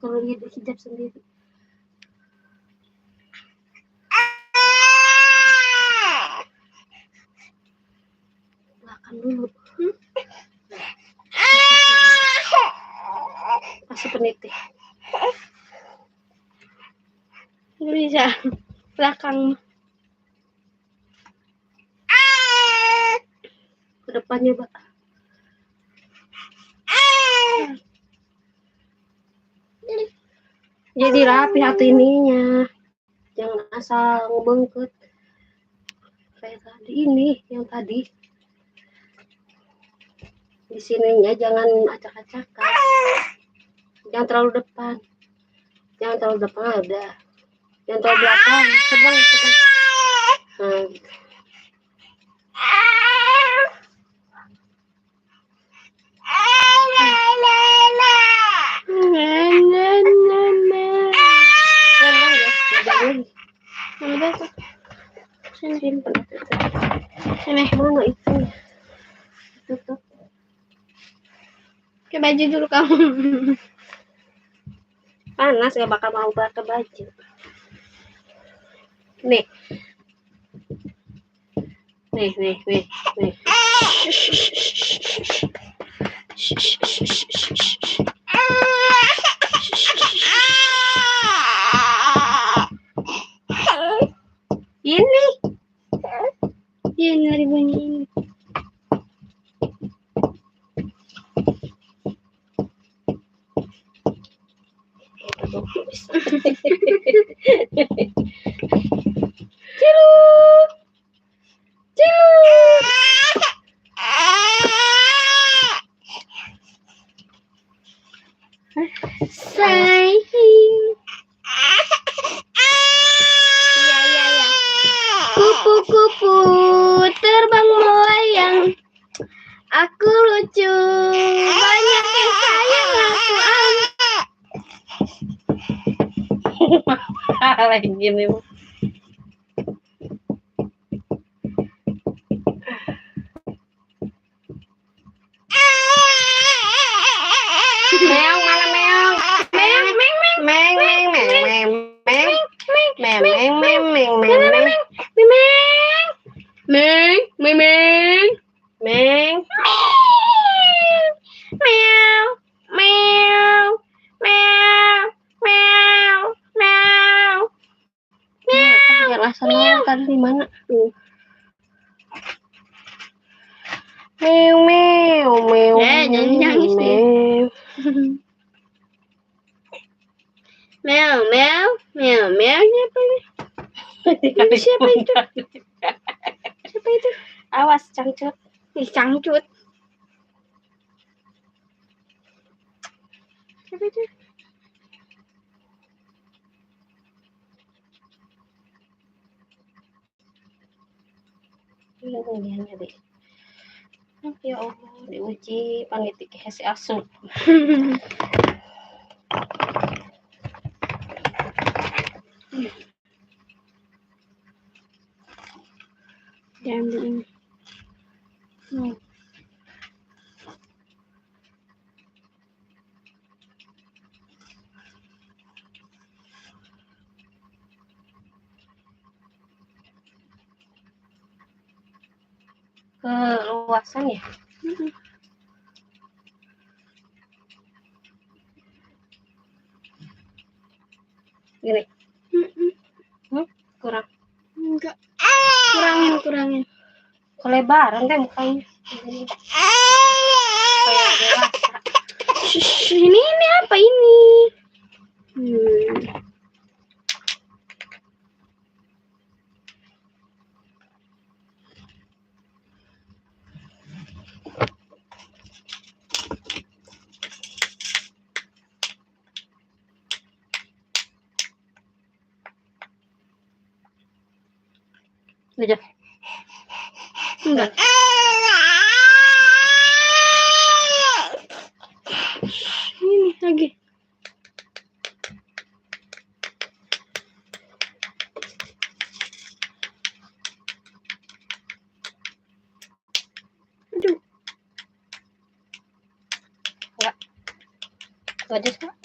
kalau dia hijab sendiri. Belakang dulu. Masih peniti. Bisa belakang. Ke depannya, Pak. Jadi rapi hati ininya. Jangan asal ngebengket. Kayak tadi ini, yang tadi. Di sininya jangan acak-acakan. Jangan terlalu depan. Jangan terlalu depan ada. Jangan terlalu belakang. Sedang. Nah, gitu. Sini. Mana itu? Tutup. Ke baju dulu kamu. Panas, gak bakal mau pakai baju. Nih. Ini dari bunyi ini. Sayang. Ya. Kupu-kupu terbang melayang. Aku lucu, banyak yang sayang aku. Lagi gini. Meong, mana meong? Tadi di mana? Meong. Jangan nangis nih. Meow. Siapa nih? Siapa itu? Awas, cangcut. Cangcut. Siapa itu? Lihatnya deh. Ya Allah, diuji pangitik hesi asup. Diambil ini. Keluasan ya? Gini. Kurang. Enggak. Kurangin. Kelebaran deh mukanya. Kayak dewasa. Ini apa ini? Udah. Enggak. Ini lagi. Aduh. Enggak. Enggak.